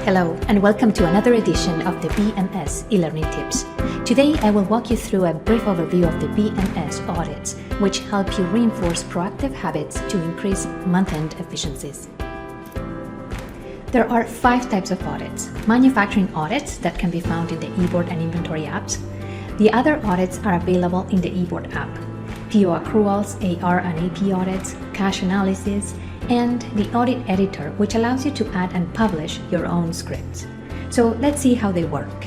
Hello and welcome to another edition of the BMS eLearning Tips. Today I will walk you through a brief overview of the BMS Audits, which help you reinforce proactive habits to increase month-end efficiencies. There are 5 types of audits. Manufacturing audits that can be found in the eBoard and inventory apps. The other audits are available in the eBoard app. PO accruals, AR and AP audits, cash analysis, and the audit editor, which allows you to add and publish your own scripts. So let's see how they work.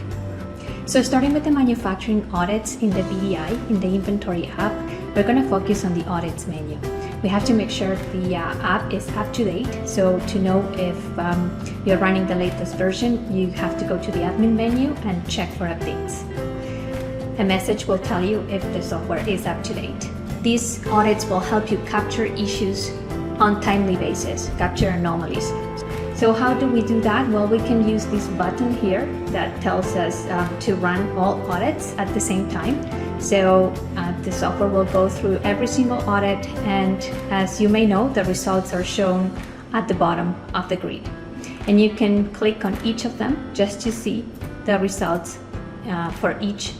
So starting with the manufacturing audits in the BDI, in the inventory app, we're going to focus on the audits menu. We have to make sure the app is up to date. So to know if you're running the latest version, you have to go to the admin menu and check for updates. A message will tell you if the software is up to date. These audits will help you capture issues on timely basis, capture anomalies. So how do we do that? Well, we can use this button here that tells us to run all audits at the same time. So the software will go through every single audit, and as you may know, the results are shown at the bottom of the grid. And you can click on each of them just to see the results for each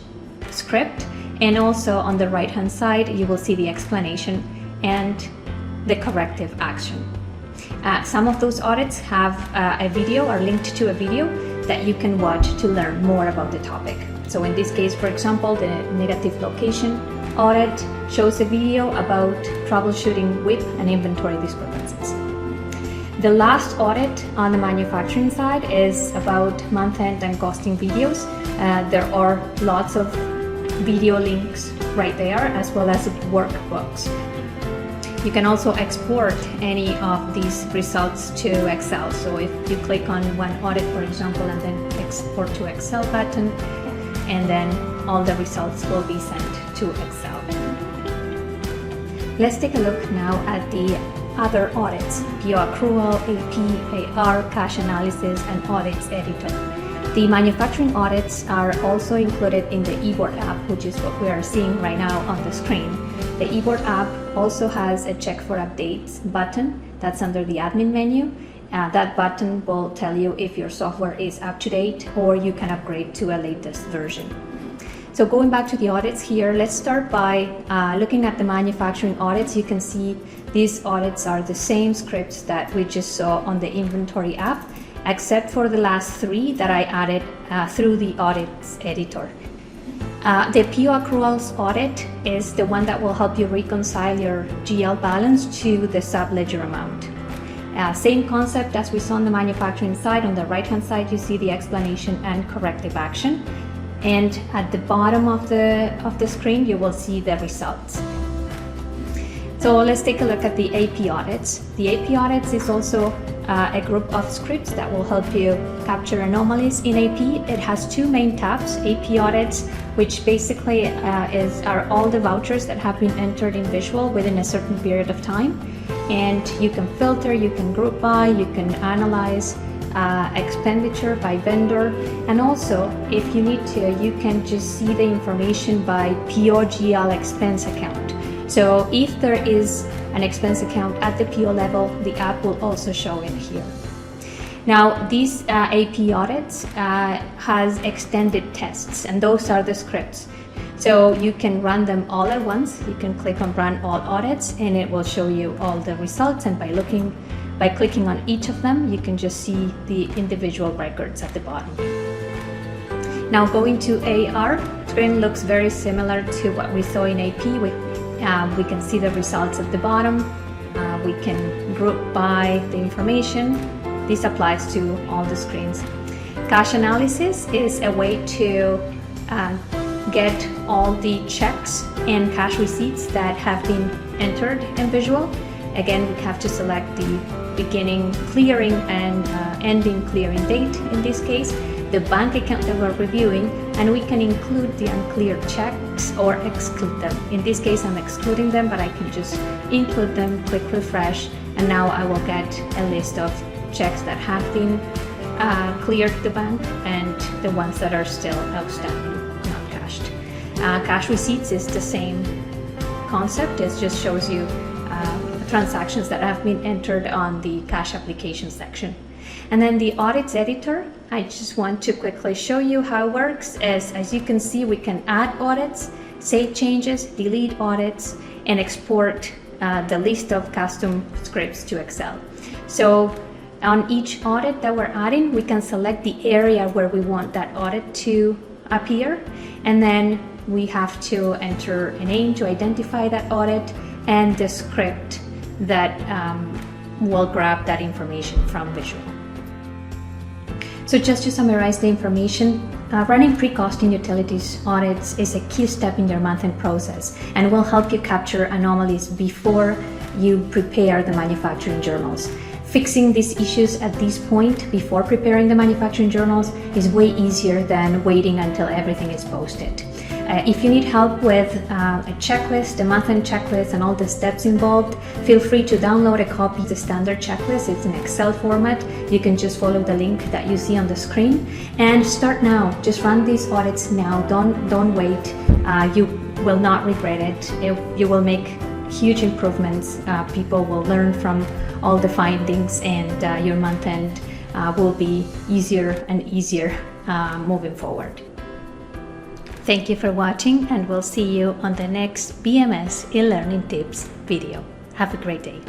script. And also on the right hand side, you will see the explanation and the corrective action. Some of those audits have a video or linked to a video that you can watch to learn more about the topic. So in this case, for example, the negative location audit shows a video about troubleshooting WIP and inventory discrepancies. The last audit on the manufacturing side is about month-end and costing videos. There are lots of video links right there, as well as workbooks. You can also export any of these results to Excel. So if you click on one audit, for example, and then export to Excel button, and then all the results will be sent to Excel. Let's take a look now at the other audits: PO accrual, AP, AR, cash analysis, and audits editor. The manufacturing audits are also included in the eBoard app, which is what we are seeing right now on the screen. The eBoard app also has a check for updates button that's under the admin menu. That button will tell you if your software is up to date or you can upgrade to a latest version. So going back to the audits here, let's start by looking at the manufacturing audits. You can see these audits are the same scripts that we just saw on the inventory app, except for the last 3 that I added through the audits editor. The PO accruals audit is the one that will help you reconcile your GL balance to the subledger amount. Same concept as we saw on the manufacturing side. On the right hand side, you see the explanation and corrective action. And at the bottom of the screen, you will see the results. So let's take a look at the AP audits. The AP audits is also a group of scripts that will help you capture anomalies in AP. It has 2 main tabs: AP audits, which basically are all the vouchers that have been entered in Visual within a certain period of time. And you can filter, you can group by, you can analyze expenditure by vendor, and also if you need to, you can just see the information by PO GL expense account. So if there is an expense account at the PO level, the app will also show it here. Now, these AP audits has extended tests, and those are the scripts. So you can run them all at once. You can click on Run All Audits, and it will show you all the results. And by clicking on each of them, you can just see the individual records at the bottom. Now, going to AR, screen looks very similar to what we saw in AP. We can see the results at the bottom. We can group by the information. This applies to all the screens. Cash analysis is a way to get all the checks and cash receipts that have been entered in Visual. Again, we have to select the beginning clearing and ending clearing date in this case, the bank account that we're reviewing, and we can include the uncleared checks or exclude them. In this case, I'm excluding them, but I can just include them, click refresh, and now I will get a list of checks that have been cleared the bank and the ones that are still outstanding, not cashed. Cash receipts is the same concept. It just shows you transactions that have been entered on the cash application section. And then the audits editor, I just want to quickly show you how it works. As you can see, we can add audits, save changes, delete audits, and export the list of custom scripts to Excel. So on each audit that we're adding, we can select the area where we want that audit to appear, and then we have to enter a name to identify that audit and the script that will grab that information from Visual. So just to summarize the information, running pre-costing utilities audits is a key step in your month-end process and will help you capture anomalies before you prepare the manufacturing journals. Fixing these issues at this point before preparing the manufacturing journals is way easier than waiting until everything is posted. If you need help with a checklist, a month-end checklist, and all the steps involved, feel free to download a copy of the standard checklist. It's in Excel format. You can just follow the link that you see on the screen and start now. Just run these audits now. Don't wait. You will not regret it. You will make huge improvements. People will learn from all the findings, and your month-end will be easier and easier moving forward. Thank you for watching, and we'll see you on the next BMS eLearning Tips video. Have a great day.